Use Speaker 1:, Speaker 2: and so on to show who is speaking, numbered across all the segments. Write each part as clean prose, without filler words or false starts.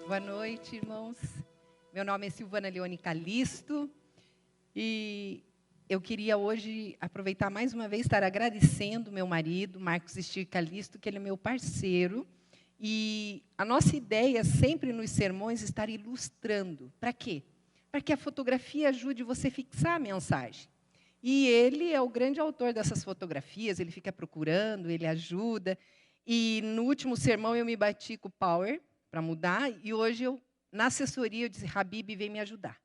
Speaker 1: Boa noite, irmãos. Meu nome é Silvana Leone Calisto e eu queria hoje aproveitar mais uma vez estar agradecendo meu marido, Marcos Estir Calisto, que ele é meu parceiro. E a nossa ideia sempre nos sermões é estar ilustrando. Para quê? Para que a fotografia ajude você a fixar a mensagem. E ele é o grande autor dessas fotografias, ele fica procurando, ele ajuda. E no último sermão eu me bati com o Power para mudar, e hoje na assessoria eu disse, Habib, vem me ajudar.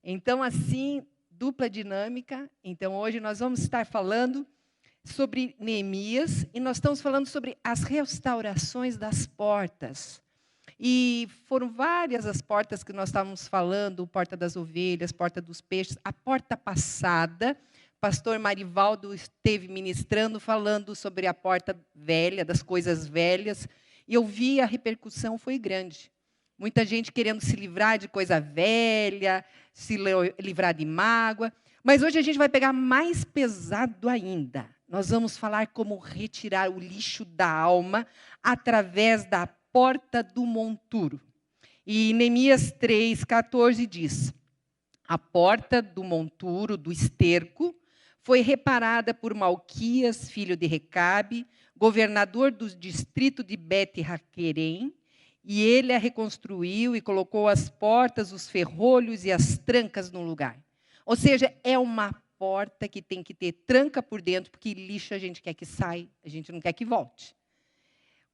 Speaker 1: Então, assim, dupla dinâmica. Então, hoje nós vamos estar falando sobre Neemias, e nós estamos falando sobre as restaurações das portas. E foram várias as portas que nós estávamos falando, porta das ovelhas, porta dos peixes, a porta passada. Pastor Marivaldo esteve ministrando, falando sobre a porta velha, das coisas velhas, e eu vi a repercussão foi grande. Muita gente querendo se livrar de coisa velha, se livrar de mágoa. Mas hoje a gente vai pegar mais pesado ainda. Nós vamos falar como retirar o lixo da alma através da porta do monturo. E Neemias 3:14 diz: a porta do monturo, do esterco, foi reparada por Malquias, filho de Recabe, governador do distrito de Bet-Haquerem, e ele a reconstruiu e colocou as portas, os ferrolhos e as trancas no lugar. Ou seja, é uma porta que tem que ter tranca por dentro, porque lixo a gente quer que saia, a gente não quer que volte.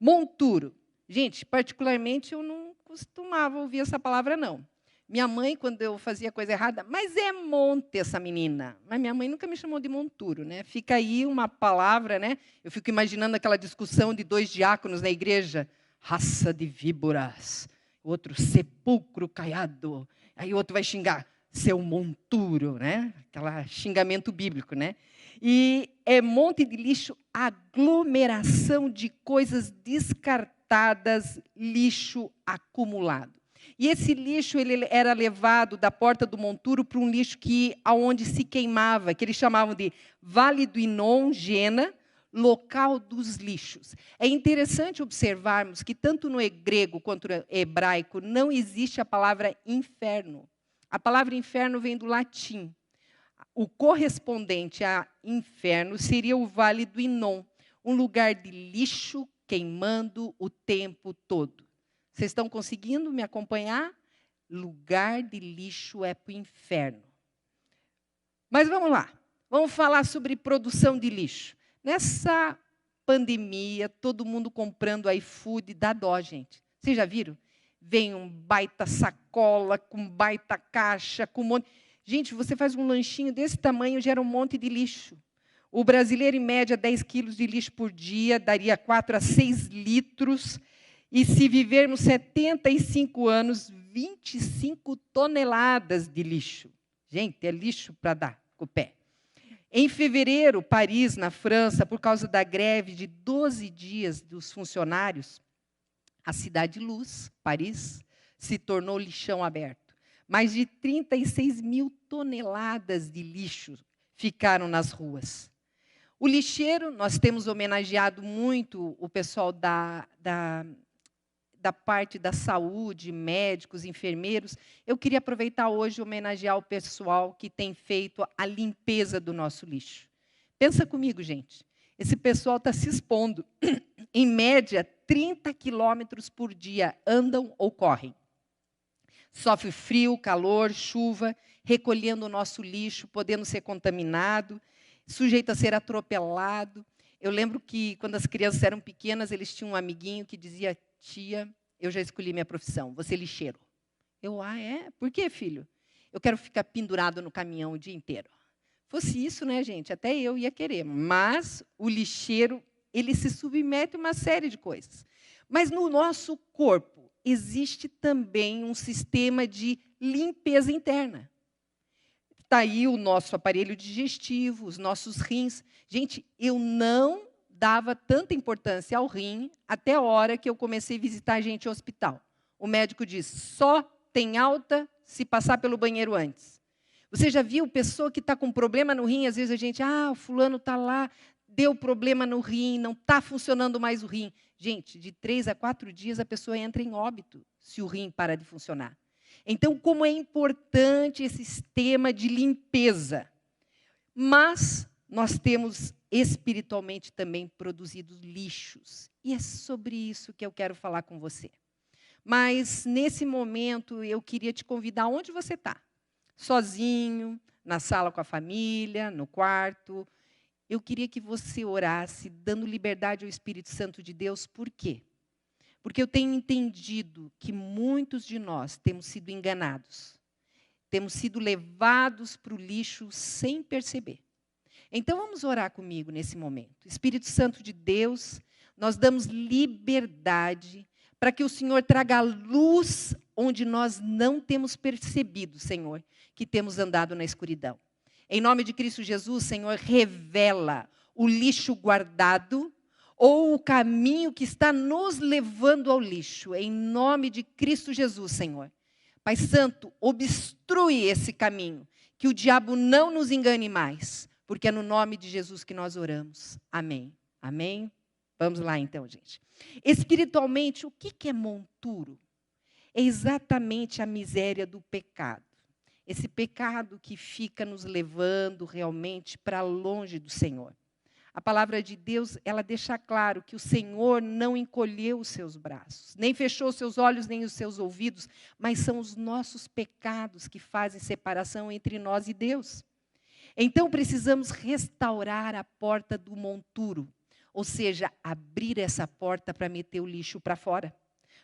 Speaker 1: Monturo. Gente, particularmente eu não costumava ouvir essa palavra, não. Minha mãe, quando eu fazia coisa errada, mas é monte essa menina. Mas minha mãe nunca me chamou de monturo, né? Fica aí uma palavra, né? Eu fico imaginando aquela discussão de 2 diáconos na igreja. Raça de víboras. O outro, sepulcro caiado. Aí o outro vai xingar, seu monturo, né? Aquele xingamento bíblico, né? E é monte de lixo, aglomeração de coisas descartadas, lixo acumulado. E esse lixo ele era levado da porta do monturo para um lixo aonde se queimava, que eles chamavam de Vale do Inon, Gena, local dos lixos. É interessante observarmos que tanto no grego quanto no hebraico não existe a palavra inferno. A palavra inferno vem do latim. O correspondente a inferno seria o Vale do Inon, um lugar de lixo queimando o tempo todo. Vocês estão conseguindo me acompanhar? Lugar de lixo é para o inferno. Mas vamos lá. Vamos falar sobre produção de lixo. Nessa pandemia, todo mundo comprando iFood, dá dó, gente. Vocês já viram? Vem um baita sacola, com baita caixa, com um monte... Gente, você faz um lanchinho desse tamanho, gera um monte de lixo. O brasileiro, em média, 10 quilos de lixo por dia, daria 4 a 6 litros. E se vivermos 75 anos, 25 toneladas de lixo. Gente, é lixo para dar com o pé. Em fevereiro, Paris, na França, por causa da greve de 12 dias dos funcionários, a Cidade Luz, Paris, se tornou lixão aberto. Mais de 36 mil toneladas de lixo ficaram nas ruas. O lixeiro, nós temos homenageado muito o pessoal da parte da saúde, médicos, enfermeiros. Eu queria aproveitar hoje e homenagear o pessoal que tem feito a limpeza do nosso lixo. Pensa comigo, gente. Esse pessoal está se expondo. Em média, 30 quilômetros por dia andam ou correm. Sofre frio, calor, chuva, recolhendo o nosso lixo, podendo ser contaminado, sujeito a ser atropelado. Eu lembro que, quando as crianças eram pequenas, eles tinham um amiguinho que dizia, tia, eu já escolhi minha profissão, você é lixeiro. Eu, é? Por quê, filho? Eu quero ficar pendurado no caminhão o dia inteiro. Fosse isso, né, gente? Até eu ia querer. Mas o lixeiro, ele se submete a uma série de coisas. Mas no nosso corpo existe também um sistema de limpeza interna. Está aí o nosso aparelho digestivo, os nossos rins. Gente, eu não dava tanta importância ao rim até a hora que eu comecei a visitar gente em hospital. O médico disse, só tem alta se passar pelo banheiro antes. Você já viu pessoa que está com problema no rim? Às vezes a gente, o fulano está lá, deu problema no rim, não está funcionando mais o rim. Gente, de 3 a 4 dias a pessoa entra em óbito. se o rim para de funcionar. Então, como é importante esse sistema de limpeza. Mas nós temos espiritualmente também produzido lixos. E é sobre isso que eu quero falar com você. Mas, nesse momento, eu queria te convidar onde você está. Sozinho, na sala com a família, no quarto. Eu queria que você orasse, dando liberdade ao Espírito Santo de Deus. Por quê? Porque eu tenho entendido que muitos de nós temos sido enganados. Temos sido levados para o lixo sem perceber. Então, vamos orar comigo nesse momento. Espírito Santo de Deus, nós damos liberdade para que o Senhor traga luz onde nós não temos percebido, Senhor, que temos andado na escuridão. Em nome de Cristo Jesus, Senhor, revela o lixo guardado ou o caminho que está nos levando ao lixo. Em nome de Cristo Jesus, Senhor. Pai Santo, obstrui esse caminho, que o diabo não nos engane mais, porque é no nome de Jesus que nós oramos. Amém. Amém? Vamos lá então, gente. Espiritualmente, o que é monturo? É exatamente a miséria do pecado. Esse pecado que fica nos levando realmente para longe do Senhor. A palavra de Deus, ela deixa claro que o Senhor não encolheu os seus braços, nem fechou os seus olhos, nem os seus ouvidos, mas são os nossos pecados que fazem separação entre nós e Deus. Então, precisamos restaurar a porta do monturo, ou seja, abrir essa porta para meter o lixo para fora.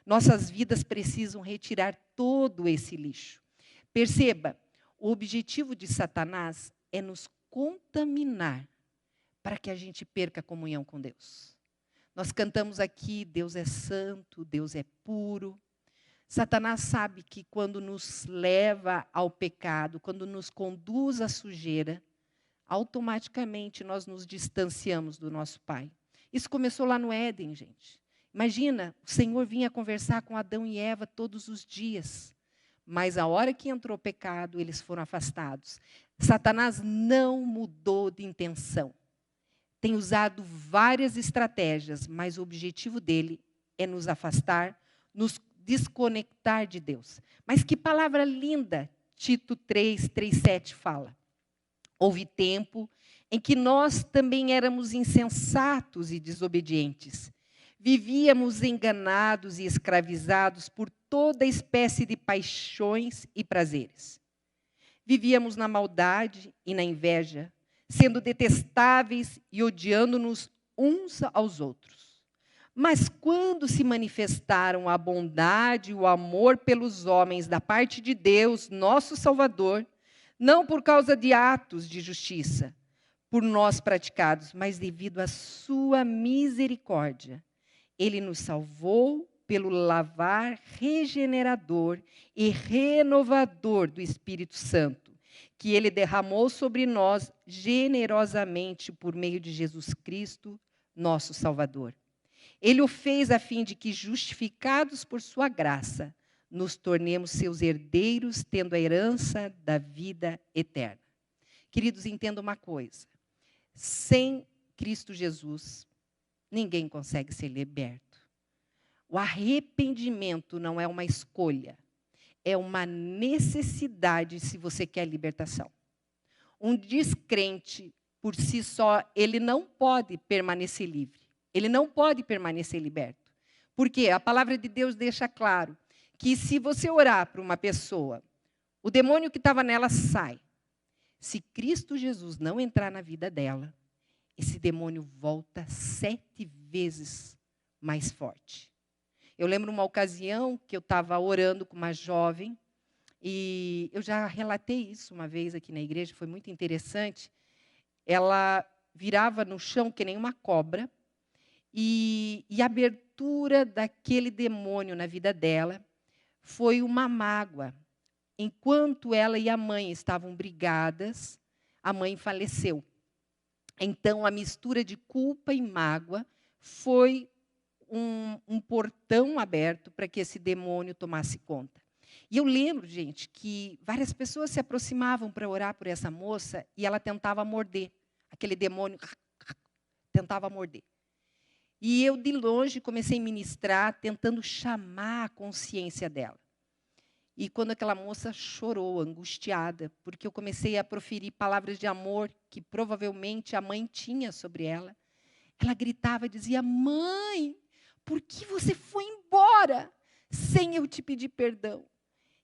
Speaker 1: Nossas vidas precisam retirar todo esse lixo. Perceba, o objetivo de Satanás é nos contaminar para que a gente perca a comunhão com Deus. Nós cantamos aqui, Deus é santo, Deus é puro. Satanás sabe que quando nos leva ao pecado, quando nos conduz à sujeira, automaticamente nós nos distanciamos do nosso Pai. Isso começou lá no Éden, gente. Imagina, o Senhor vinha conversar com Adão e Eva todos os dias. Mas a hora que entrou o pecado, eles foram afastados. Satanás não mudou de intenção. Tem usado várias estratégias, mas o objetivo dele é nos afastar, nos desconectar de Deus. Mas que palavra linda, Tito 3:7 fala. Houve tempo em que nós também éramos insensatos e desobedientes. Vivíamos enganados e escravizados por toda espécie de paixões e prazeres. Vivíamos na maldade e na inveja, sendo detestáveis e odiando-nos uns aos outros. Mas quando se manifestaram a bondade e o amor pelos homens da parte de Deus, nosso Salvador, não por causa de atos de justiça, por nós praticados, mas devido à sua misericórdia, Ele nos salvou pelo lavar regenerador e renovador do Espírito Santo, que Ele derramou sobre nós generosamente por meio de Jesus Cristo, nosso Salvador. Ele o fez a fim de que, justificados por sua graça, nos tornemos seus herdeiros, tendo a herança da vida eterna. Queridos, entenda uma coisa. Sem Cristo Jesus, ninguém consegue ser liberto. O arrependimento não é uma escolha. É uma necessidade se você quer libertação. Um descrente, por si só, ele não pode permanecer livre. Ele não pode permanecer liberto. Porque a palavra de Deus deixa claro que se você orar para uma pessoa, o demônio que estava nela sai. Se Cristo Jesus não entrar na vida dela, esse demônio volta 7 vezes mais forte. Eu lembro uma ocasião que eu estava orando com uma jovem, e eu já relatei isso uma vez aqui na igreja, foi muito interessante. Ela virava no chão que nem uma cobra, e a abertura daquele demônio na vida dela foi uma mágoa. Enquanto ela e a mãe estavam brigadas, a mãe faleceu. Então, a mistura de culpa e mágoa foi um portão aberto para que esse demônio tomasse conta. E eu lembro, gente, que várias pessoas se aproximavam para orar por essa moça e ela tentava morder. Aquele demônio tentava morder. E eu, de longe, comecei a ministrar, tentando chamar a consciência dela. E quando aquela moça chorou, angustiada, porque eu comecei a proferir palavras de amor que provavelmente a mãe tinha sobre ela, ela gritava e dizia: mãe, por que você foi embora sem eu te pedir perdão?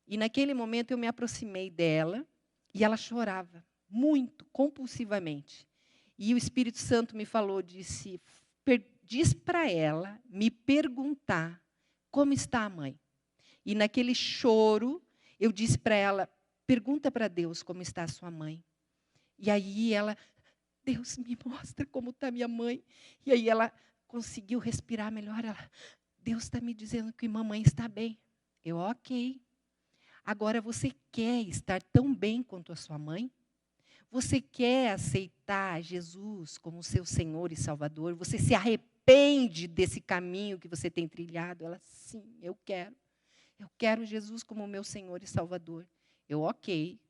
Speaker 1: E naquele momento eu me aproximei dela e ela chorava muito, compulsivamente. E o Espírito Santo me falou, disse: diz para ela me perguntar como está a mãe. E naquele choro, eu disse para ela: pergunta para Deus como está a sua mãe. E aí ela: Deus, me mostra como está minha mãe. E aí ela conseguiu respirar melhor. Ela: Deus está me dizendo que mamãe está bem. Eu: ok. Agora você quer estar tão bem quanto a sua mãe? Você quer aceitar Jesus como seu Senhor e Salvador? Você se arrepende desse caminho que você tem trilhado? Ela: sim, eu quero. Eu quero Jesus como meu Senhor e Salvador. Eu: ok.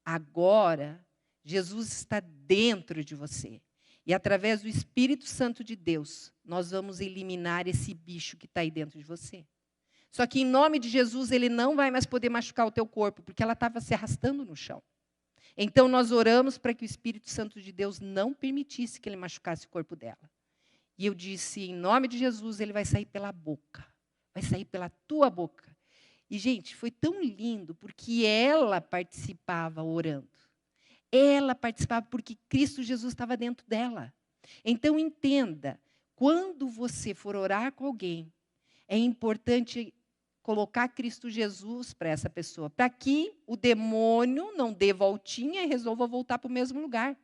Speaker 1: Agora, Jesus está dentro de você. E através do Espírito Santo de Deus, nós vamos eliminar esse bicho que está aí dentro de você. Só que em nome de Jesus, ele não vai mais poder machucar o teu corpo, porque ela estava se arrastando no chão. Então nós oramos para que o Espírito Santo de Deus não permitisse que ele machucasse o corpo dela. E eu disse: em nome de Jesus, ele vai sair pela boca. Vai sair pela tua boca. E, gente, foi tão lindo, porque ela participava orando. Ela participava porque Cristo Jesus estava dentro dela. Então, entenda, quando você for orar com alguém, é importante colocar Cristo Jesus para essa pessoa, para que o demônio não dê voltinha e resolva voltar para o mesmo lugar.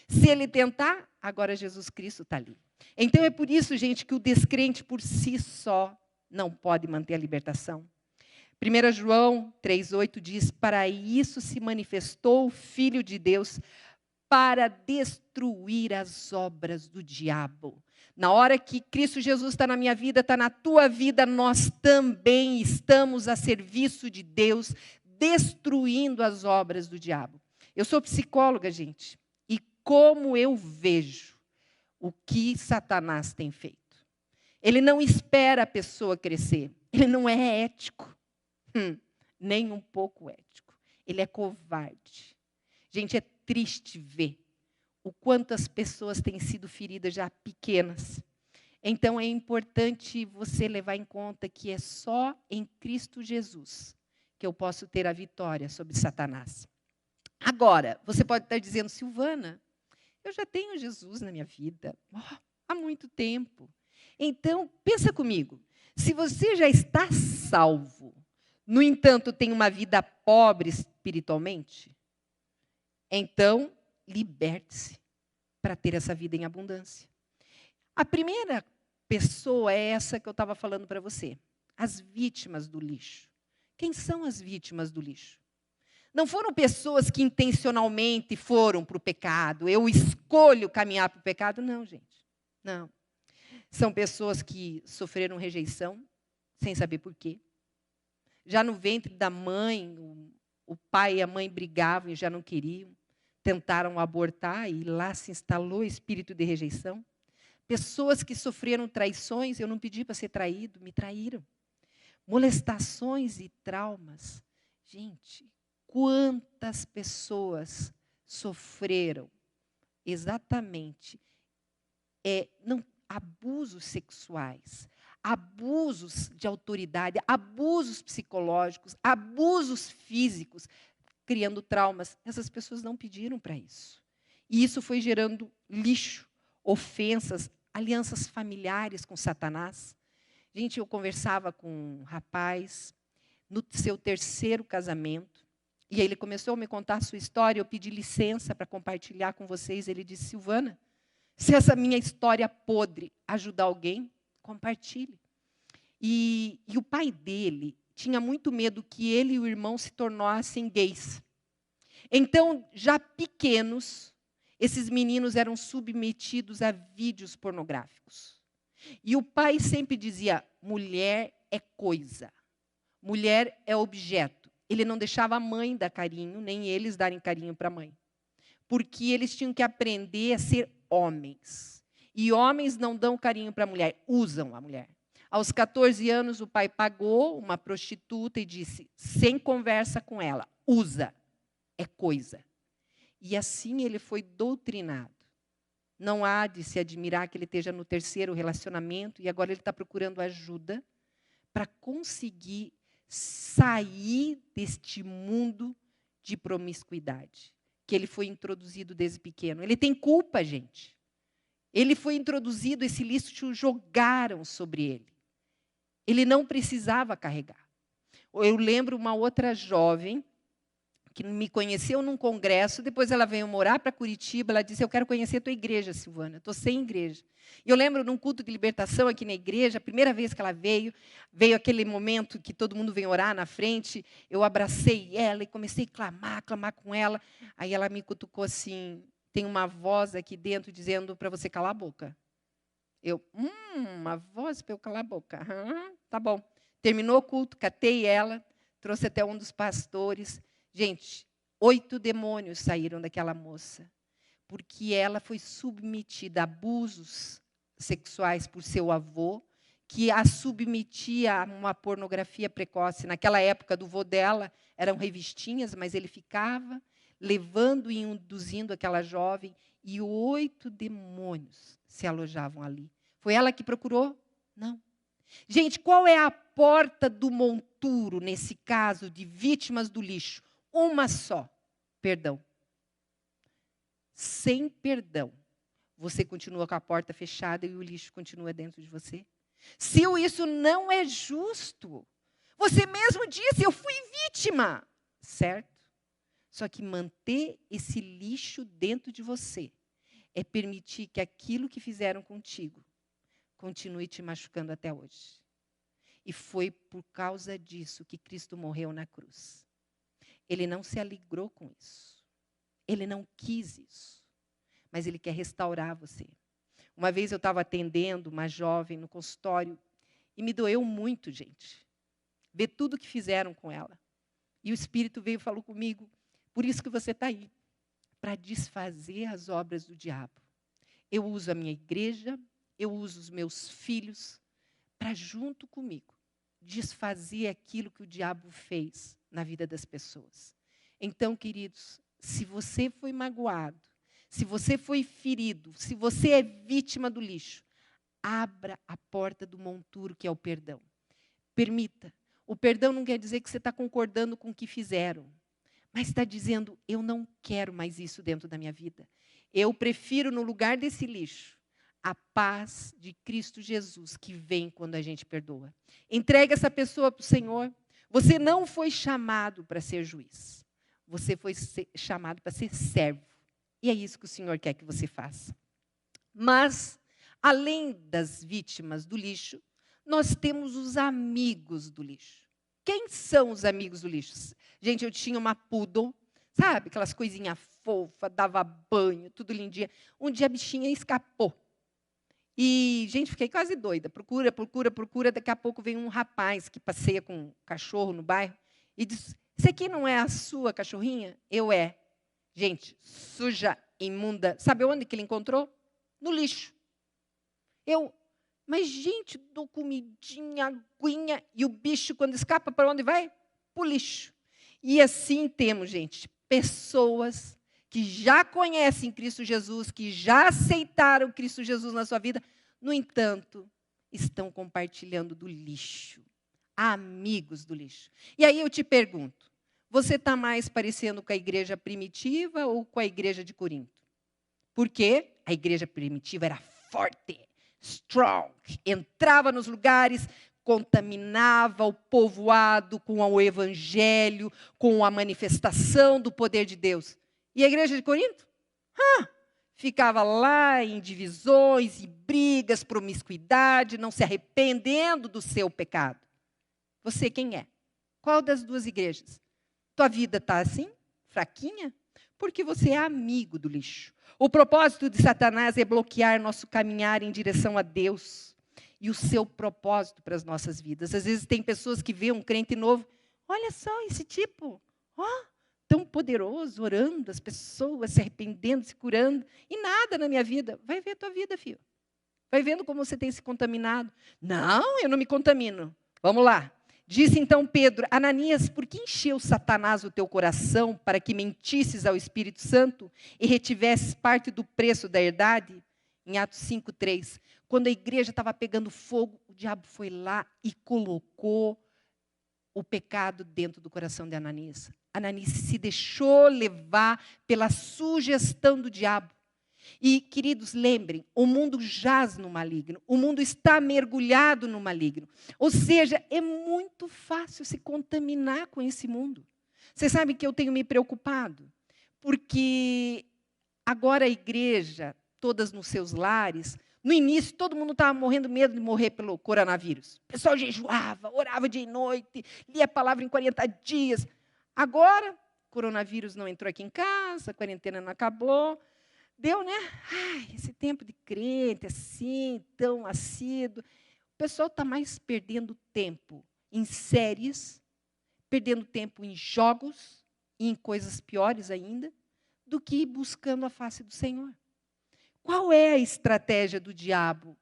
Speaker 1: Se ele tentar, agora Jesus Cristo está ali. Então, é por isso, gente, que o descrente por si só não pode manter a libertação. 1 João 3,8 diz: para isso se manifestou o Filho de Deus, para destruir as obras do diabo. Na hora que Cristo Jesus está na minha vida, está na tua vida, nós também estamos a serviço de Deus, destruindo as obras do diabo. Eu sou psicóloga, gente, e como eu vejo o que Satanás tem feito. Ele não espera a pessoa crescer, ele não é ético. Nem um pouco ético. Ele é covarde. Gente, é triste ver o quanto as pessoas têm sido feridas já pequenas. Então, é importante você levar em conta que é só em Cristo Jesus que eu posso ter a vitória sobre Satanás. Agora, você pode estar dizendo: Silvana, eu já tenho Jesus na minha vida há muito tempo. Então, pensa comigo. Se você já está salvo, no entanto, tem uma vida pobre espiritualmente, então, liberte-se para ter essa vida em abundância. A primeira pessoa é essa que eu estava falando para você, as vítimas do lixo. Quem são as vítimas do lixo? Não foram pessoas que intencionalmente foram para o pecado, eu escolho caminhar para o pecado, não, gente. Não. São pessoas que sofreram rejeição, sem saber por quê. Já no ventre da mãe, o pai e a mãe brigavam e já não queriam. Tentaram abortar e lá se instalou o espírito de rejeição. Pessoas que sofreram traições, eu não pedi para ser traído, me traíram. Molestações e traumas. Gente, quantas pessoas sofreram exatamente abusos sexuais, abusos de autoridade, abusos psicológicos, abusos físicos, criando traumas. Essas pessoas não pediram para isso. E isso foi gerando lixo, ofensas, alianças familiares com Satanás. Gente, eu conversava com um rapaz no seu terceiro casamento, e aí ele começou a me contar a sua história, eu pedi licença para compartilhar com vocês. Ele disse: Silvana, se essa minha história podre ajudar alguém, compartilhe. E o pai dele tinha muito medo que ele e o irmão se tornassem gays. Então, já pequenos, esses meninos eram submetidos a vídeos pornográficos. E o pai sempre dizia: mulher é coisa, mulher é objeto. Ele não deixava a mãe dar carinho, nem eles darem carinho para a mãe. Porque eles tinham que aprender a ser homens. E homens não dão carinho para a mulher, usam a mulher. Aos 14 anos, o pai pagou uma prostituta e disse, sem conversa com ela, usa, é coisa. E assim ele foi doutrinado. Não há de se admirar que ele esteja no terceiro relacionamento e agora ele está procurando ajuda para conseguir sair deste mundo de promiscuidade, que ele foi introduzido desde pequeno. Ele tem culpa, gente. Ele foi introduzido, esse lixo jogaram sobre ele. Ele não precisava carregar. Eu lembro uma outra jovem que me conheceu num congresso, depois ela veio morar para Curitiba, ela disse, eu quero conhecer a tua igreja, Silvana, estou sem igreja. E eu lembro num culto de libertação aqui na igreja, a primeira vez que ela veio aquele momento que todo mundo vem orar na frente, eu abracei ela e comecei a clamar com ela, aí ela me cutucou assim, tem uma voz aqui dentro dizendo para você calar a boca. Eu, uma voz para eu calar a boca, tá bom. Terminou o culto, catei ela, trouxe até um dos pastores. Gente, 8 demônios saíram daquela moça, porque ela foi submetida a abusos sexuais por seu avô, que a submetia a uma pornografia precoce. Naquela época do vô dela, eram revistinhas, mas ele ficava levando e induzindo aquela jovem, e 8 demônios se alojavam ali. Foi ela que procurou? Não. Gente, qual é a porta do monturo, nesse caso, de vítimas do lixo? Uma só, perdão. Sem perdão, você continua com a porta fechada e o lixo continua dentro de você? Se isso não é justo, você mesmo disse, eu fui vítima, certo? Só que manter esse lixo dentro de você é permitir que aquilo que fizeram contigo continue te machucando até hoje. E foi por causa disso que Cristo morreu na cruz. Ele não se alegrou com isso. Ele não quis isso. Mas ele quer restaurar você. Uma vez eu estava atendendo uma jovem no consultório e me doeu muito, gente, ver tudo que fizeram com ela. E o Espírito veio e falou comigo, por isso que você está aí, para desfazer as obras do diabo. Eu uso a minha igreja, eu uso os meus filhos para, junto comigo, desfazer aquilo que o diabo fez na vida das pessoas. Então, queridos, se você foi magoado, se você foi ferido, se você é vítima do lixo, abra a porta do monturo, que é o perdão. Permita. O perdão não quer dizer que você está concordando com o que fizeram, mas está dizendo, eu não quero mais isso dentro da minha vida. Eu prefiro, no lugar desse lixo, a paz de Cristo Jesus, que vem quando a gente perdoa. Entregue essa pessoa para o Senhor. Você não foi chamado para ser juiz. Você foi chamado para ser servo. E é isso que o Senhor quer que você faça. Mas, além das vítimas do lixo, nós temos os amigos do lixo. Quem são os amigos do lixo? Gente, eu tinha uma poodle, sabe? Aquelas coisinhas fofas, dava banho, tudo lindinha. Um dia a bichinha escapou. E, gente, fiquei quase doida. Procura. Daqui a pouco vem um rapaz que passeia com um cachorro no bairro e diz, esse aqui não é a sua cachorrinha? Eu é. Gente, suja, imunda. Sabe onde que ele encontrou? No lixo. Mas, gente, dou comidinha, aguinha, e o bicho, quando escapa, para onde vai? Para o lixo. E assim temos, gente, pessoas que já conhecem Cristo Jesus, que já aceitaram Cristo Jesus na sua vida, no entanto, estão compartilhando do lixo. Amigos do lixo. E aí eu te pergunto, você está mais parecendo com a igreja primitiva ou com a igreja de Corinto? Porque a igreja primitiva era forte, strong, entrava nos lugares, contaminava o povoado com o evangelho, com a manifestação do poder de Deus. E a igreja de Corinto? Ficava lá em divisões e brigas, promiscuidade, não se arrependendo do seu pecado. Você quem é? Qual das duas igrejas? Tua vida está assim, fraquinha? Porque você é amigo do lixo. O propósito de Satanás é bloquear nosso caminhar em direção a Deus e o seu propósito para as nossas vidas. Às vezes tem pessoas que veem um crente novo, olha só esse tipo, tão poderoso, orando, as pessoas se arrependendo, se curando, e nada na minha vida. Vai ver a tua vida, filho. Vai vendo como você tem se contaminado. Não, eu não me contamino. Vamos lá. Disse então Pedro: Ananias, por que encheu Satanás o teu coração para que mentisses ao Espírito Santo e retivesses parte do preço da herdade? Em Atos 5:3. Quando a igreja estava pegando fogo, o diabo foi lá e colocou o pecado dentro do coração de Ananias. Ananias se deixou levar pela sugestão do diabo. E, queridos, lembrem, o mundo jaz no maligno, o mundo está mergulhado no maligno. Ou seja, é muito fácil se contaminar com esse mundo. Vocês sabem que eu tenho me preocupado, porque agora a igreja, todas nos seus lares, no início todo mundo estava morrendo medo de morrer pelo coronavírus. O pessoal jejuava, orava dia e noite, lia a palavra em 40 dias. Agora, o coronavírus não entrou aqui em casa, a quarentena não acabou. Deu, né? Ai, esse tempo de crente, assim, tão assíduo. O pessoal está mais perdendo tempo em séries, perdendo tempo em jogos e em coisas piores ainda, do que buscando a face do Senhor. Qual é a estratégia do diabo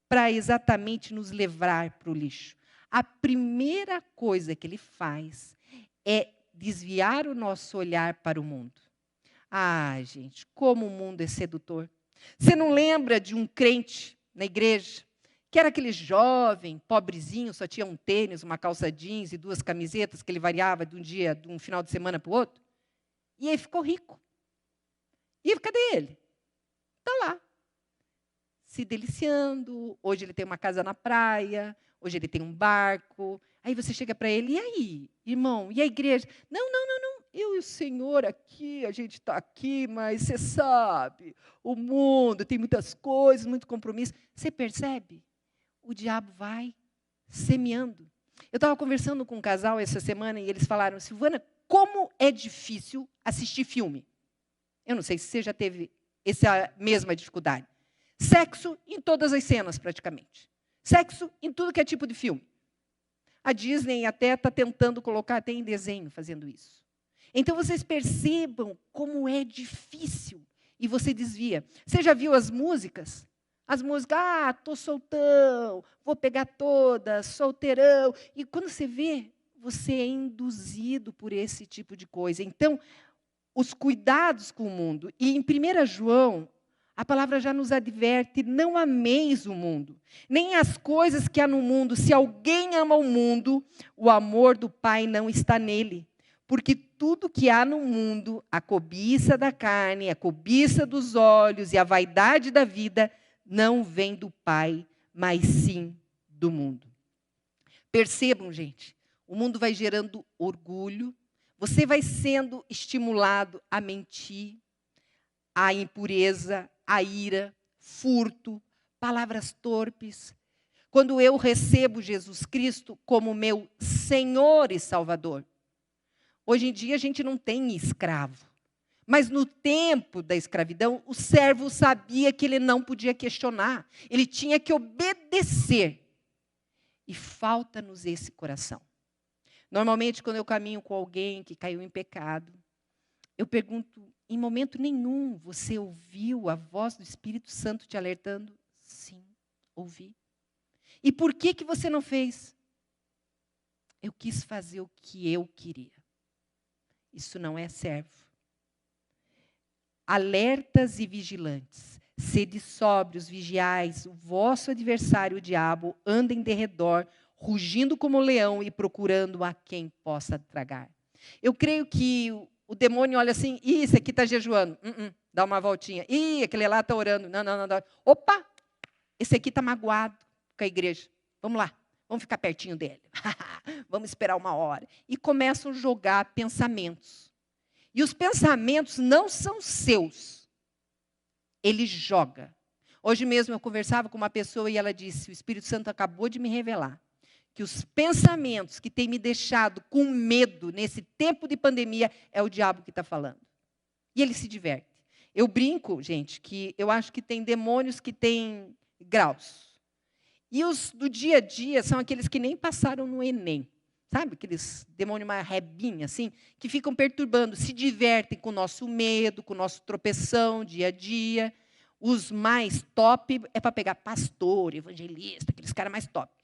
Speaker 1: para exatamente nos levar para o lixo? A primeira coisa que ele faz é desviar o nosso olhar para o mundo. Ah, gente, como o mundo é sedutor. Você não lembra de um crente na igreja, que era aquele jovem, pobrezinho, só tinha um tênis, uma calça jeans e 2 camisetas, que ele variava de um final de semana para o outro? E ele ficou rico. E cadê ele? Está lá, se deliciando. Hoje ele tem uma casa na praia, hoje ele tem um barco. Aí você chega para ele: e aí, irmão, e a igreja? Não, eu e o Senhor aqui, a gente está aqui, mas você sabe, o mundo tem muitas coisas, muito compromisso. Você percebe? O diabo vai semeando. Eu estava conversando com um casal essa semana e eles falaram: Silvana, como é difícil assistir filme. Eu não sei se você já teve essa mesma dificuldade. Sexo em todas as cenas, praticamente. Sexo em tudo que é tipo de filme. A Disney até está tentando colocar até em desenho, fazendo isso. Então, vocês percebam como é difícil e você desvia. Você já viu as músicas? As músicas: tô soltão, vou pegar todas, solteirão. E quando você vê, você é induzido por esse tipo de coisa. Então, os cuidados com o mundo. E em 1 João, a palavra já nos adverte: não ameis o mundo, nem as coisas que há no mundo. Se alguém ama o mundo, o amor do Pai não está nele. Porque tudo que há no mundo, a cobiça da carne, a cobiça dos olhos e a vaidade da vida, não vem do Pai, mas sim do mundo. Percebam, gente, o mundo vai gerando orgulho, você vai sendo estimulado a mentir, a impureza, a ira, furto, palavras torpes. Quando eu recebo Jesus Cristo como meu Senhor e Salvador. Hoje em dia a gente não tem escravo. Mas no tempo da escravidão, o servo sabia que ele não podia questionar. Ele tinha que obedecer. E falta-nos esse coração. Normalmente, quando eu caminho com alguém que caiu em pecado, eu pergunto: em momento nenhum você ouviu a voz do Espírito Santo te alertando? Sim, ouvi. E por que você não fez? Eu quis fazer o que eu queria. Isso não é servo. Alertas e vigilantes, sede sóbrios, vigiais, o vosso adversário, o diabo, anda em derredor, rugindo como leão e procurando a quem possa tragar. Eu creio que o demônio olha assim: esse aqui está jejuando, dá uma voltinha. Aquele lá está orando, não. Opa, esse aqui está magoado com a igreja. Vamos lá, vamos ficar pertinho dele. Vamos esperar 1 hora. E começam a jogar pensamentos. E os pensamentos não são seus. Ele joga. Hoje mesmo eu conversava com uma pessoa e ela disse: o Espírito Santo acabou de me revelar que os pensamentos que têm me deixado com medo nesse tempo de pandemia é o diabo que está falando. E ele se diverte. Eu brinco, gente, que eu acho que tem demônios que têm graus. E os do dia a dia são aqueles que nem passaram no Enem. Sabe, aqueles demônios mais rebinha, assim, que ficam perturbando, se divertem com o nosso medo, com o nosso tropeção dia a dia. Os mais top é para pegar pastor, evangelista, aqueles caras mais top.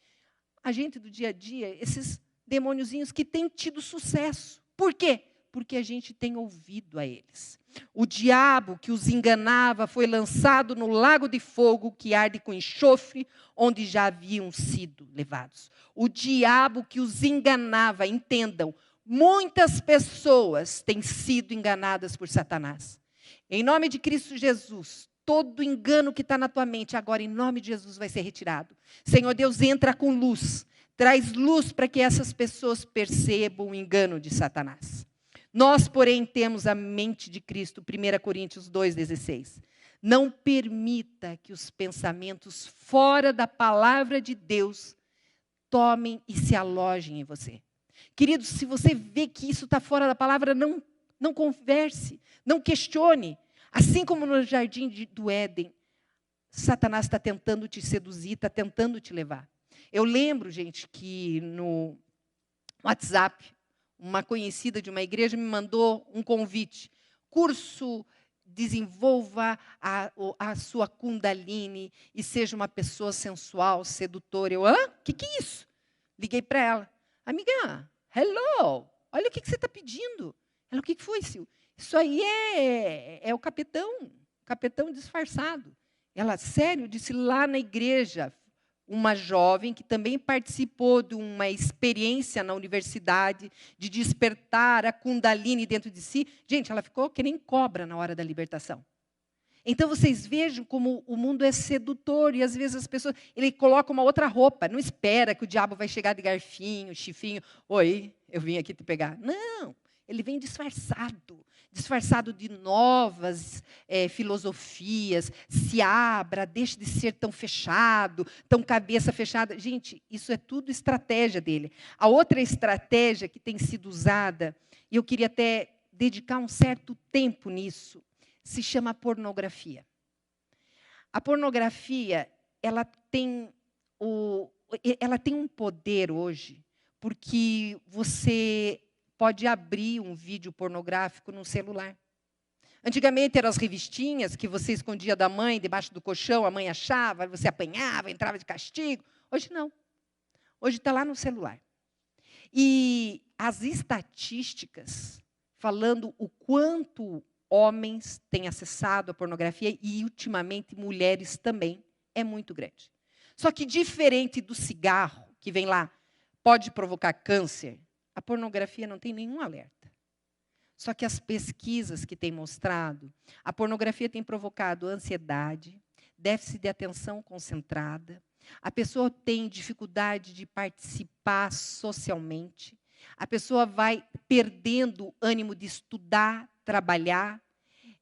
Speaker 1: A gente do dia a dia, esses demôniozinhos que têm tido sucesso. Por quê? Porque a gente tem ouvido a eles. O diabo que os enganava foi lançado no lago de fogo que arde com enxofre, onde já haviam sido levados. O diabo que os enganava, entendam, muitas pessoas têm sido enganadas por Satanás. Em nome de Cristo Jesus, todo engano que está na tua mente, agora em nome de Jesus vai ser retirado. Senhor Deus, entra com luz, traz luz para que essas pessoas percebam o engano de Satanás. Nós, porém, temos a mente de Cristo, 1 Coríntios 2,16. Não permita que os pensamentos fora da palavra de Deus tomem e se alojem em você. Queridos, se você vê que isso está fora da palavra, não converse, não questione. Assim como no jardim do Éden, Satanás está tentando te seduzir, está tentando te levar. Eu lembro, gente, que no WhatsApp, uma conhecida de uma igreja me mandou um convite. Curso, desenvolva a sua Kundalini e seja uma pessoa sensual, sedutora. Eu, o que é isso? Liguei para ela. Amiga, hello, olha o que você está pedindo. Ela, o que foi, Sil? Isso aí é o capetão disfarçado. Ela, sério, disse lá na igreja, uma jovem que também participou de uma experiência na universidade de despertar a Kundalini dentro de si. Gente, ela ficou que nem cobra na hora da libertação. Então, vocês vejam como o mundo é sedutor e, às vezes, as pessoas... Ele coloca uma outra roupa, não espera que o diabo vai chegar de garfinho, chifinho. Oi, eu vim aqui te pegar. Não, ele vem disfarçado de novas filosofias. Se abra, deixe de ser tão fechado, tão cabeça fechada. Gente, isso é tudo estratégia dele. A outra estratégia que tem sido usada, e eu queria até dedicar um certo tempo nisso, se chama pornografia. A pornografia, ela tem um poder hoje, porque você pode abrir um vídeo pornográfico no celular. Antigamente eram as revistinhas que você escondia da mãe debaixo do colchão, a mãe achava, você apanhava, entrava de castigo. Hoje não. Hoje está lá no celular. E as estatísticas falando o quanto homens têm acessado a pornografia e, ultimamente, mulheres também, é muito grande. Só que, diferente do cigarro, que vem lá, pode provocar câncer, a pornografia não tem nenhum alerta. Só que as pesquisas que têm mostrado, a pornografia tem provocado ansiedade, déficit de atenção concentrada, a pessoa tem dificuldade de participar socialmente, a pessoa vai perdendo o ânimo de estudar, trabalhar,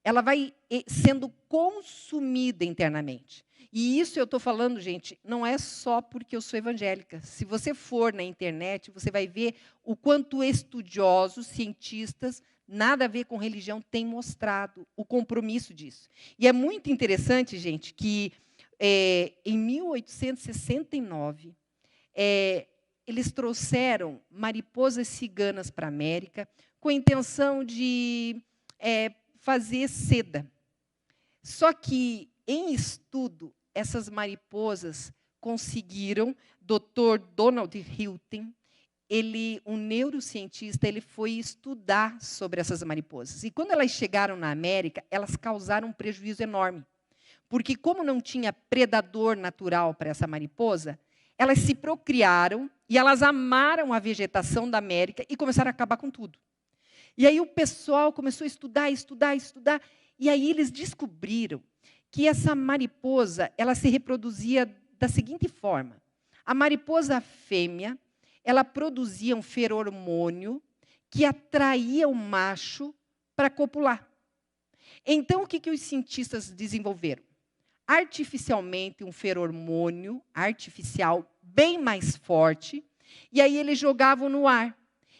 Speaker 1: ela vai sendo consumida internamente. E isso eu estou falando, gente, não é só porque eu sou evangélica. Se você for na internet, você vai ver o quanto estudiosos, cientistas, nada a ver com religião, têm mostrado o compromisso disso. E é muito interessante, gente, que em 1869, eles trouxeram mariposas ciganas para a América com a intenção de fazer seda. Só que, em estudo, essas mariposas conseguiram, Dr. Donald Hilton, um neurocientista, ele foi estudar sobre essas mariposas. E quando elas chegaram na América, elas causaram um prejuízo enorme. Porque como não tinha predador natural para essa mariposa, elas se procriaram e elas amaram a vegetação da América e começaram a acabar com tudo. E aí o pessoal começou a estudar, e aí eles descobriram que essa mariposa, ela se reproduzia da seguinte forma. A mariposa fêmea, ela produzia um feromônio que atraía o macho para copular. Então, o que os cientistas desenvolveram? Artificialmente, um feromônio artificial bem mais forte, e aí eles jogavam no ar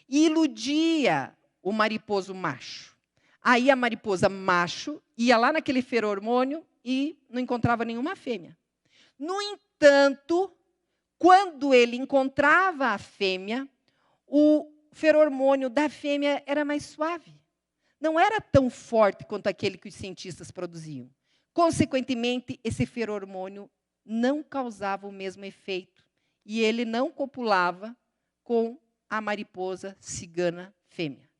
Speaker 1: e iludia o mariposo macho. Aí a mariposa macho ia lá naquele feromônio e não encontrava nenhuma fêmea. No entanto, quando ele encontrava a fêmea, o feromônio da fêmea era mais suave. Não era tão forte quanto aquele que os cientistas produziam. Consequentemente, esse feromônio não causava o mesmo efeito. E ele não copulava com a mariposa cigana fêmea.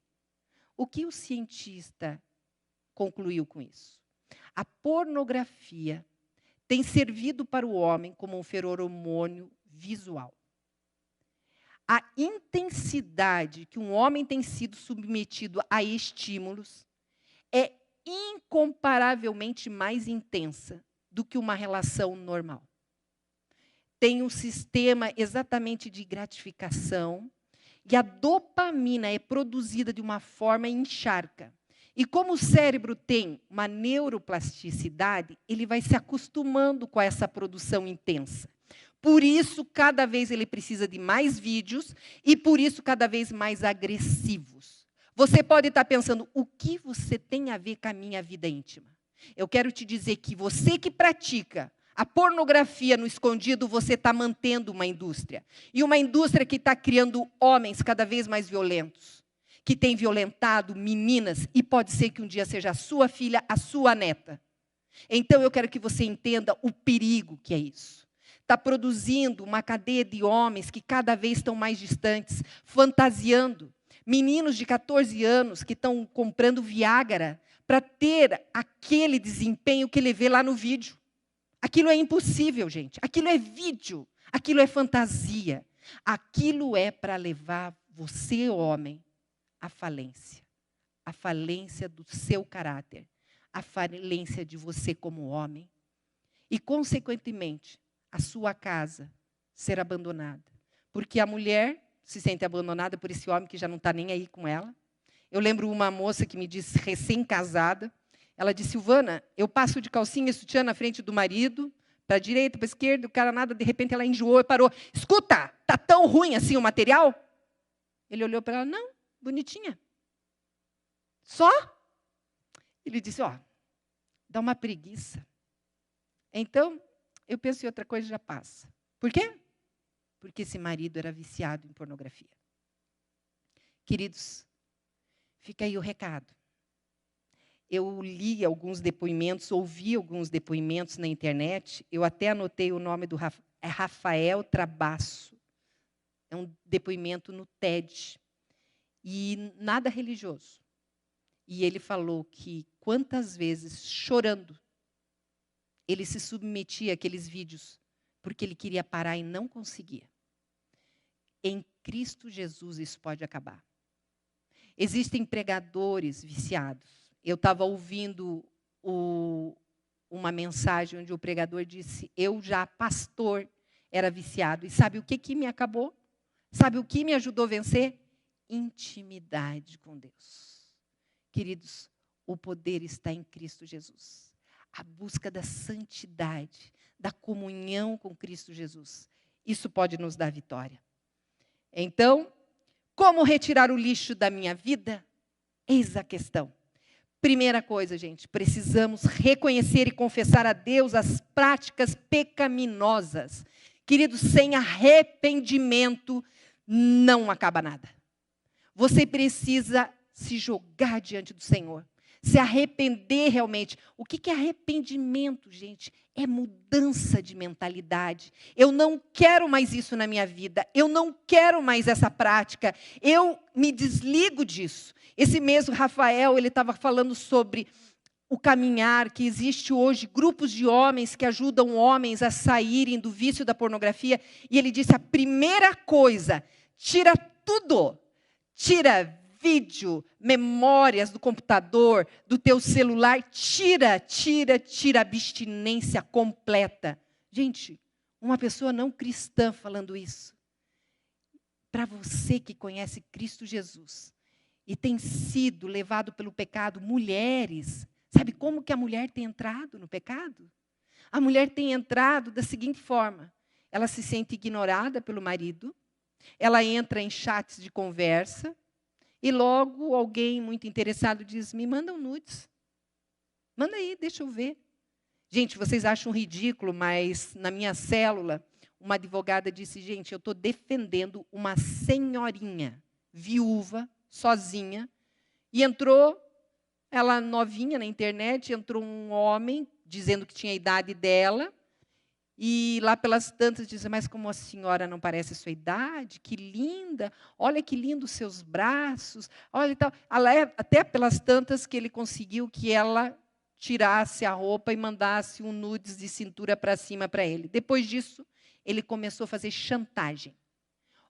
Speaker 1: O que o cientista concluiu com isso? A pornografia tem servido para o homem como um feromônio visual. A intensidade que um homem tem sido submetido a estímulos é incomparavelmente mais intensa do que uma relação normal. Tem um sistema exatamente de gratificação e a dopamina é produzida de uma forma encharca. E como o cérebro tem uma neuroplasticidade, ele vai se acostumando com essa produção intensa. Por isso, cada vez ele precisa de mais vídeos e por isso cada vez mais agressivos. Você pode estar pensando, o que você tem a ver com a minha vida íntima? Eu quero te dizer que você que pratica a pornografia no escondido, você está mantendo uma indústria. E uma indústria que está criando homens cada vez mais violentos, que tem violentado meninas, e pode ser que um dia seja a sua filha, a sua neta. Então eu quero que você entenda o perigo que é isso. Está produzindo uma cadeia de homens que cada vez estão mais distantes, fantasiando. Meninos de 14 anos que estão comprando Viagra para ter aquele desempenho que ele vê lá no vídeo. Aquilo é impossível, gente. Aquilo é vídeo. Aquilo é fantasia. Aquilo é para levar você, homem, à falência. A falência do seu caráter. A falência de você como homem. E, consequentemente, a sua casa ser abandonada. Porque a mulher se sente abandonada por esse homem que já não está nem aí com ela. Eu lembro uma moça que me disse, recém-casada, ela disse, Silvana, eu passo de calcinha e sutiã na frente do marido, para a direita, para a esquerda, o cara nada, de repente ela enjoou e parou. Escuta, tá tão ruim assim o material? Ele olhou para ela, não, bonitinha. Só? Ele disse, ó, dá uma preguiça. Então, eu penso em outra coisa e já passa. Por quê? Porque esse marido era viciado em pornografia. Queridos, fica aí o recado. Eu li alguns depoimentos, ouvi alguns depoimentos na internet. Eu até anotei o nome do Rafael Trabasso. É um depoimento no TED. E nada religioso. E ele falou que quantas vezes, chorando, ele se submetia àqueles vídeos, porque ele queria parar e não conseguia. Em Cristo Jesus isso pode acabar. Existem pregadores viciados. Eu estava ouvindo uma mensagem onde o pregador disse, eu já pastor era viciado. E sabe o que me acabou? Sabe o que me ajudou a vencer? Intimidade com Deus. Queridos, o poder está em Cristo Jesus. A busca da santidade, da comunhão com Cristo Jesus. Isso pode nos dar vitória. Então, como retirar o lixo da minha vida? Eis a questão. Primeira coisa, gente, precisamos reconhecer e confessar a Deus as práticas pecaminosas. Queridos, sem arrependimento não acaba nada. Você precisa se jogar diante do Senhor. Se arrepender realmente. O que é arrependimento, gente? É mudança de mentalidade. Eu não quero mais isso na minha vida. Eu não quero mais essa prática. Eu me desligo disso. Esse mesmo Rafael, ele estava falando sobre o caminhar, que existe hoje grupos de homens que ajudam homens a saírem do vício da pornografia. E ele disse, a primeira coisa, tira tudo. Tira vídeo, memórias do computador, do teu celular, tira a abstinência completa. Gente, uma pessoa não cristã falando isso. Para você que conhece Cristo Jesus e tem sido levado pelo pecado, mulheres, sabe como que a mulher tem entrado no pecado? A mulher tem entrado da seguinte forma, ela se sente ignorada pelo marido, ela entra em chats de conversa, e logo alguém muito interessado diz, me mandam nudes. Manda aí, deixa eu ver. Gente, vocês acham ridículo, mas na minha célula, uma advogada disse, gente, eu estou defendendo uma senhorinha, viúva, sozinha, e entrou, ela novinha na internet, entrou um homem dizendo que tinha a idade dela. E lá pelas tantas dizem, mas como a senhora não parece a sua idade, que linda, olha que lindo os seus braços, olha e tal. Até pelas tantas que ele conseguiu que ela tirasse a roupa e mandasse um nudes de cintura para cima para ele. Depois disso, ele começou a fazer chantagem.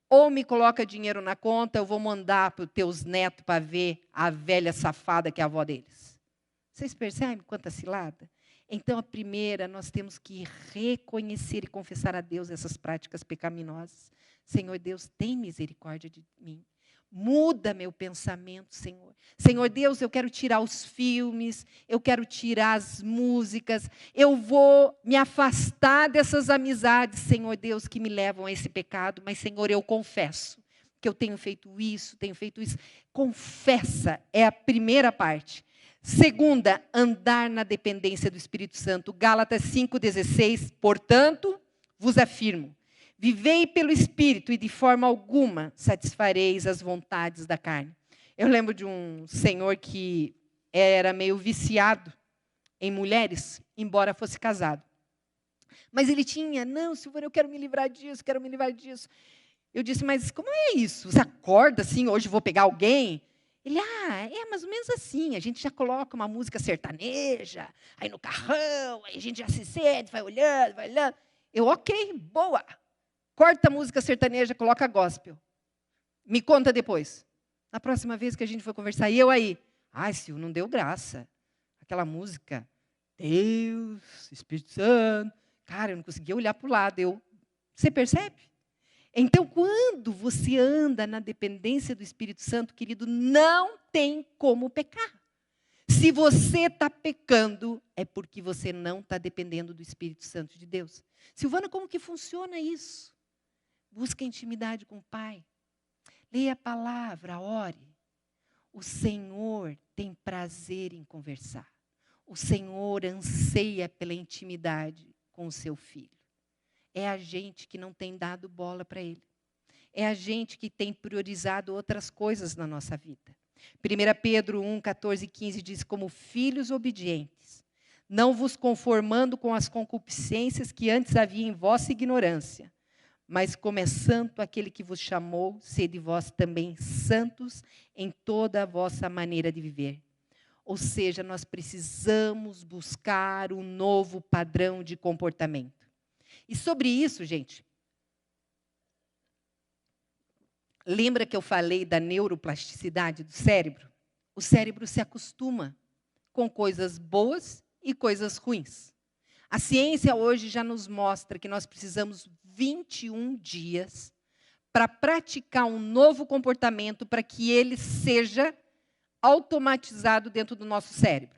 Speaker 1: Ou me coloca dinheiro na conta, eu vou mandar para os teus netos para ver a velha safada que é a avó deles. Vocês percebem quanta cilada? Então, a primeira, nós temos que reconhecer e confessar a Deus essas práticas pecaminosas. Senhor Deus, tem misericórdia de mim. Muda meu pensamento, Senhor. Senhor Deus, eu quero tirar os filmes, eu quero tirar as músicas, eu vou me afastar dessas amizades, Senhor Deus, que me levam a esse pecado. Mas, Senhor, eu confesso que eu tenho feito isso, tenho feito isso. Confessa é a primeira parte. Segunda, andar na dependência do Espírito Santo. Gálatas 5,16. Portanto, vos afirmo, vivei pelo Espírito e de forma alguma satisfareis as vontades da carne. Eu lembro de um senhor que era meio viciado em mulheres, embora fosse casado. Mas ele tinha, não, Silvana, eu quero me livrar disso, quero me livrar disso. Eu disse, mas como é isso? Você acorda assim, hoje vou pegar alguém? Ele, é mais ou menos assim, a gente já coloca uma música sertaneja, aí no carrão, aí a gente já se sente, vai olhando, vai olhando. Eu, ok, boa. Corta a música sertaneja, coloca gospel. Me conta depois. Na próxima vez que a gente for conversar, e eu aí, Sil, não deu graça. Aquela música, Deus, Espírito Santo. Cara, eu não conseguia olhar para o lado. Você percebe? Então, quando você anda na dependência do Espírito Santo, querido, não tem como pecar. Se você está pecando, é porque você não está dependendo do Espírito Santo de Deus. Silvana, como que funciona isso? Busca intimidade com o Pai. Leia a palavra, ore. O Senhor tem prazer em conversar. O Senhor anseia pela intimidade com o seu filho. É a gente que não tem dado bola para Ele. É a gente que tem priorizado outras coisas na nossa vida. 1 Pedro 1, 14 e 15 diz, como filhos obedientes, não vos conformando com as concupiscências que antes havia em vossa ignorância, mas como é santo aquele que vos chamou, sede vós também santos em toda a vossa maneira de viver. Ou seja, nós precisamos buscar um novo padrão de comportamento. E sobre isso, gente, lembra que eu falei da neuroplasticidade do cérebro? O cérebro se acostuma com coisas boas e coisas ruins. A ciência hoje já nos mostra que nós precisamos 21 dias para praticar um novo comportamento para que ele seja automatizado dentro do nosso cérebro.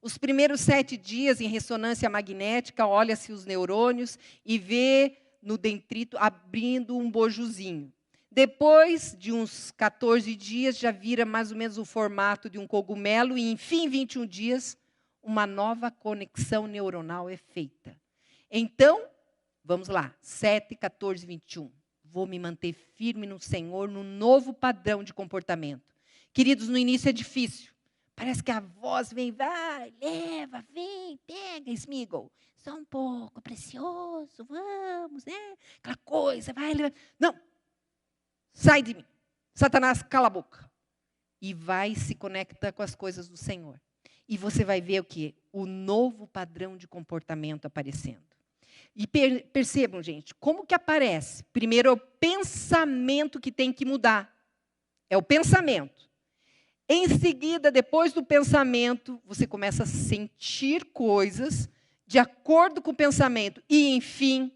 Speaker 1: Os primeiros 7 dias, em ressonância magnética, olha-se os neurônios e vê no dendrito abrindo um bojozinho. Depois de uns 14 dias, já vira mais ou menos o formato de um cogumelo e, enfim, 21 dias, uma nova conexão neuronal é feita. Então, vamos lá, 7, 14, 21. Vou me manter firme no Senhor, no novo padrão de comportamento. Queridos, no início é difícil. Parece que a voz vem, vai, leva, vem, pega, Smiggle. Só um pouco, precioso, vamos, né? Aquela coisa, vai, leva. Não, sai de mim. Satanás, cala a boca. E vai se conecta com as coisas do Senhor. E você vai ver o quê? O novo padrão de comportamento aparecendo. E percebam, gente, como que aparece? Primeiro é o pensamento que tem que mudar. É o pensamento. Em seguida, depois do pensamento, você começa a sentir coisas de acordo com o pensamento. E, enfim,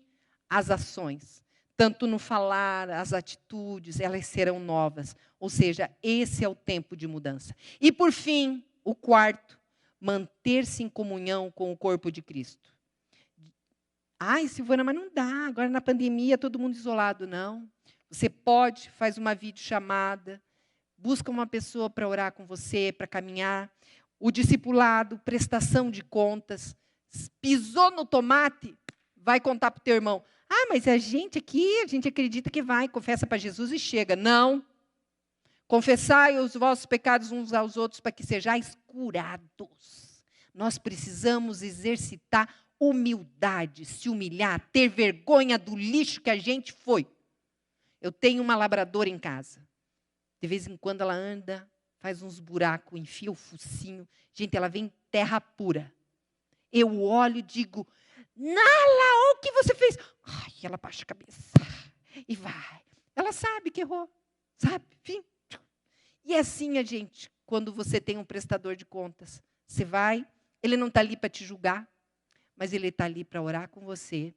Speaker 1: as ações. Tanto no falar, as atitudes, elas serão novas. Ou seja, esse é o tempo de mudança. E, por fim, o quarto, manter-se em comunhão com o corpo de Cristo. Silvana, mas não dá. Agora, na pandemia, todo mundo isolado. Não. Você pode, faz uma videochamada. Busca uma pessoa para orar com você, para caminhar. O discipulado, prestação de contas. Pisou no tomate, vai contar para o teu irmão. Mas a gente aqui, a gente acredita que vai, confessa para Jesus e chega. Não. Confessai os vossos pecados uns aos outros para que sejais curados. nós precisamos exercitar humildade, se humilhar, ter vergonha do lixo que a gente foi. Eu tenho uma labradora em casa. De vez em quando ela anda, faz uns buracos, enfia o focinho. Gente, ela vem terra pura. Eu olho e digo, Nala, o que você fez? Ai, ela baixa a cabeça e vai. Ela sabe que errou, sabe? Enfim. E é assim, gente, quando você tem um prestador de contas. Você vai, ele não está ali para te julgar, mas ele está ali para orar com você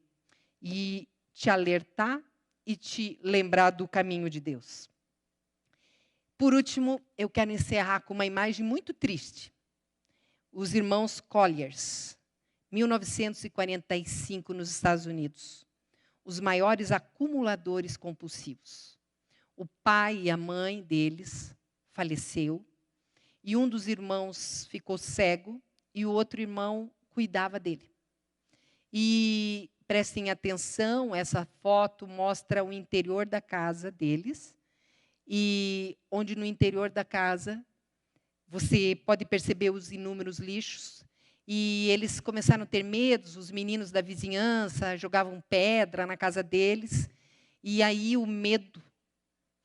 Speaker 1: e te alertar e te lembrar do caminho de Deus. Por último, eu quero encerrar com uma imagem muito triste. Os irmãos Colliers, 1945, nos Estados Unidos. Os maiores acumuladores compulsivos. O pai e a mãe deles faleceu, e um dos irmãos ficou cego, e o outro irmão cuidava dele. E prestem atenção, essa foto mostra o interior da casa deles, e onde no interior da casa você pode perceber os inúmeros lixos, e eles começaram a ter medos, os meninos da vizinhança jogavam pedra na casa deles, e aí o medo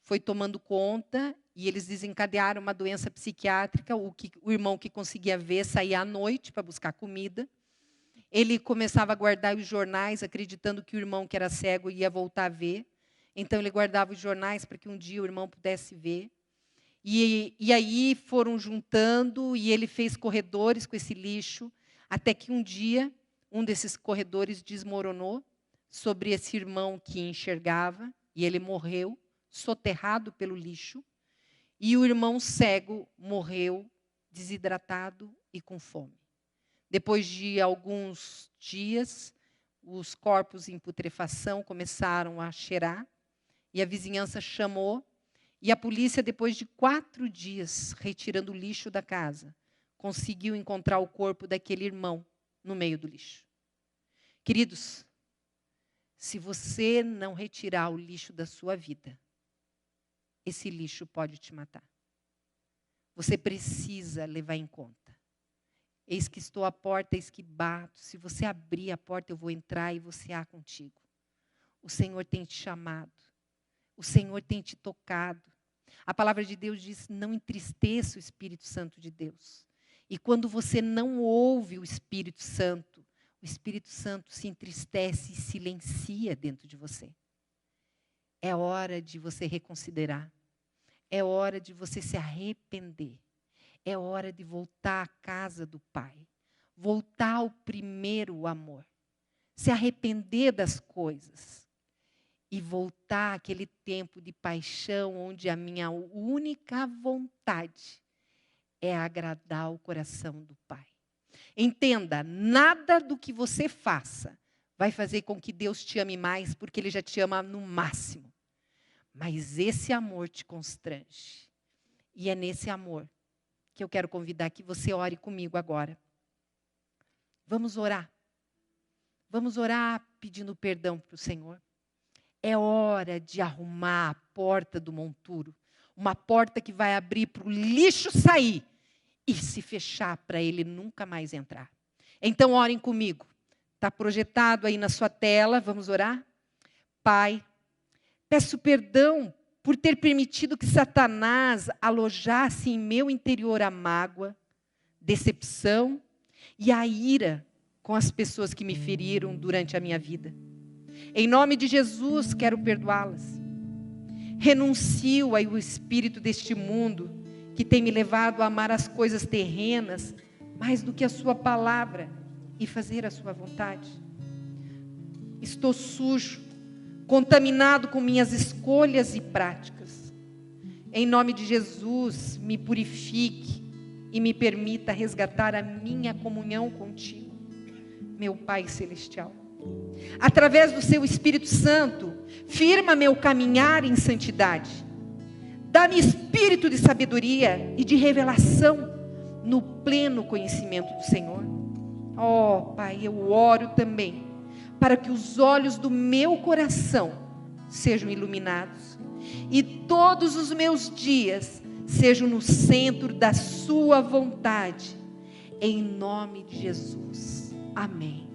Speaker 1: foi tomando conta, e eles desencadearam uma doença psiquiátrica. O irmão que conseguia ver saía à noite para buscar comida. Ele começava a guardar os jornais, acreditando que o irmão que era cego ia voltar a ver. Então, ele guardava os jornais para que um dia o irmão pudesse ver. E aí foram juntando, e ele fez corredores com esse lixo, até que um dia, um desses corredores desmoronou sobre esse irmão que enxergava, e ele morreu, soterrado pelo lixo, e o irmão cego morreu desidratado e com fome. Depois de alguns dias, os corpos em putrefação começaram a cheirar, e a vizinhança chamou, e a polícia, depois de 4 dias retirando o lixo da casa, conseguiu encontrar o corpo daquele irmão no meio do lixo. Queridos, se você não retirar o lixo da sua vida, esse lixo pode te matar. Você precisa levar em conta. Eis que estou à porta, eis que bato. Se você abrir a porta, eu vou entrar e vou cear contigo. O Senhor tem te chamado. O Senhor tem te tocado. A palavra de Deus diz, não entristeça o Espírito Santo de Deus. E quando você não ouve o Espírito Santo se entristece e silencia dentro de você. É hora de você reconsiderar. É hora de você se arrepender. É hora de voltar à casa do Pai. Voltar ao primeiro amor. Se arrepender das coisas. E voltar àquele tempo de paixão onde a minha única vontade é agradar o coração do Pai. Entenda, nada do que você faça vai fazer com que Deus te ame mais, porque Ele já te ama no máximo. Mas esse amor te constrange. E é nesse amor que eu quero convidar que você ore comigo agora. Vamos orar. Vamos orar pedindo perdão para o Senhor. É hora de arrumar a porta do monturo. Uma porta que vai abrir para o lixo sair e se fechar para ele nunca mais entrar. Então orem comigo. Está projetado aí na sua tela. Vamos orar? Pai, peço perdão por ter permitido que Satanás alojasse em meu interior a mágoa, decepção e a ira com as pessoas que me feriram durante a minha vida. Em nome de Jesus, quero perdoá-las. Renuncio ao espírito deste mundo que tem me levado a amar as coisas terrenas mais do que a sua palavra e fazer a sua vontade. Estou sujo, contaminado com minhas escolhas e práticas. Em nome de Jesus, me purifique e me permita resgatar a minha comunhão contigo, meu Pai Celestial. Através do seu Espírito Santo, firma meu caminhar em santidade. Dá-me espírito de sabedoria e de revelação no pleno conhecimento do Senhor. Oh, Pai, eu oro também para que os olhos do meu coração sejam iluminados e todos os meus dias sejam no centro da sua vontade. em nome de Jesus. Amém.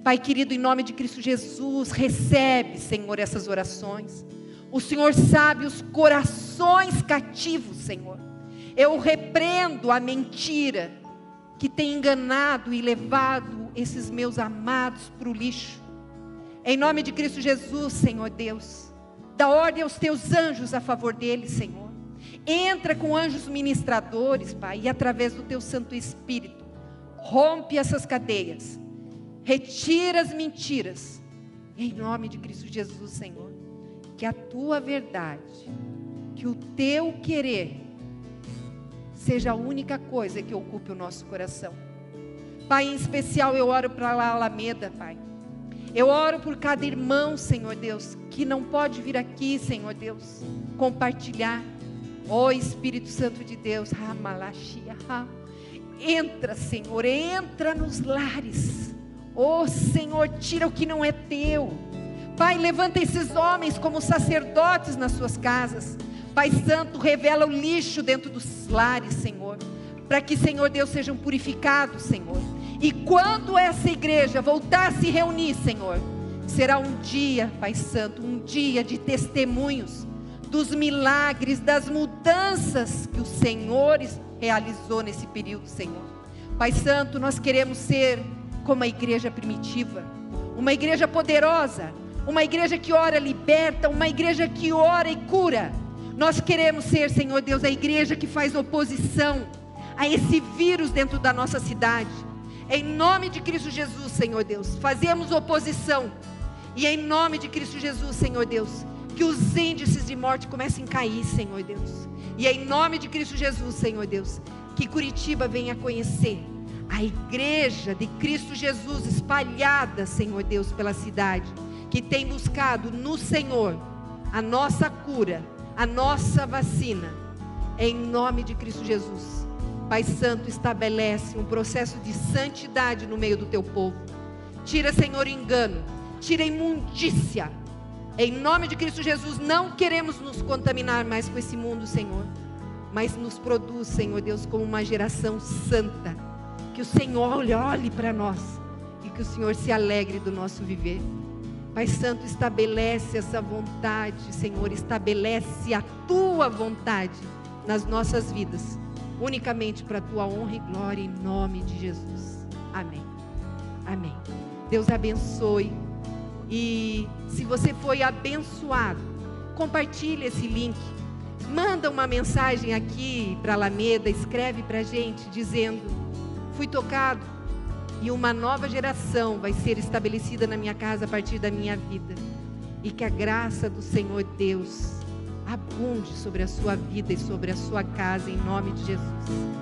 Speaker 1: Pai querido, em nome de Cristo Jesus, recebe, Senhor, essas orações. O Senhor sabe os corações cativos, Senhor. Eu repreendo a mentira que tem enganado e levado esses meus amados para o lixo. Em nome de Cristo Jesus, Senhor Deus, dá ordem aos teus anjos a favor deles, Senhor. Entra com anjos ministradores, Pai, e através do teu Santo Espírito, rompe essas cadeias, retira as mentiras, em nome de Cristo Jesus, Senhor. Que a tua verdade, que o teu querer, seja a única coisa que ocupe o nosso coração. Pai, em especial eu oro para a Alameda, Pai. Eu oro por cada irmão, Senhor Deus, que não pode vir aqui, Senhor Deus, compartilhar. Ó Espírito Santo de Deus, entra, Senhor, entra nos lares. Ó Senhor, tira o que não é teu. Pai, levanta esses homens como sacerdotes nas suas casas. Pai Santo, revela o lixo dentro dos lares, Senhor, para que, Senhor Deus, sejam purificados, Senhor. E quando essa igreja voltar a se reunir, Senhor, será um dia, Pai Santo, um dia de testemunhos dos milagres, das mudanças que o Senhor realizou nesse período, Senhor. Pai Santo, nós queremos ser como a igreja primitiva, uma igreja poderosa, uma igreja que ora liberta, uma igreja que ora e cura. Nós queremos ser, Senhor Deus, a igreja que faz oposição a esse vírus dentro da nossa cidade. Em nome de Cristo Jesus, Senhor Deus, fazemos oposição. E em nome de Cristo Jesus, Senhor Deus, que os índices de morte comecem a cair, Senhor Deus. E em nome de Cristo Jesus, Senhor Deus, que Curitiba venha conhecer a igreja de Cristo Jesus espalhada, Senhor Deus, pela cidade, que tem buscado no Senhor a nossa cura, a nossa vacina. Em nome de Cristo Jesus, Pai Santo, estabelece um processo de santidade no meio do teu povo. Tira, Senhor, engano, tira imundícia. Em nome de Cristo Jesus, não queremos nos contaminar mais com esse mundo, Senhor, mas nos produz, Senhor Deus, como uma geração santa. Que o Senhor olhe para nós e que o Senhor se alegre do nosso viver. Pai Santo, estabelece essa vontade, Senhor, estabelece a tua vontade nas nossas vidas, unicamente para a tua honra e glória, em nome de Jesus. Amém. Amém. Deus abençoe. E se você foi abençoado, compartilhe esse link. Manda uma mensagem aqui para a Alameda, escreve para a gente dizendo: fui tocado e uma nova geração vai ser estabelecida na minha casa a partir da minha vida. E que a graça do Senhor Deus abunde sobre a sua vida e sobre a sua casa, em nome de Jesus.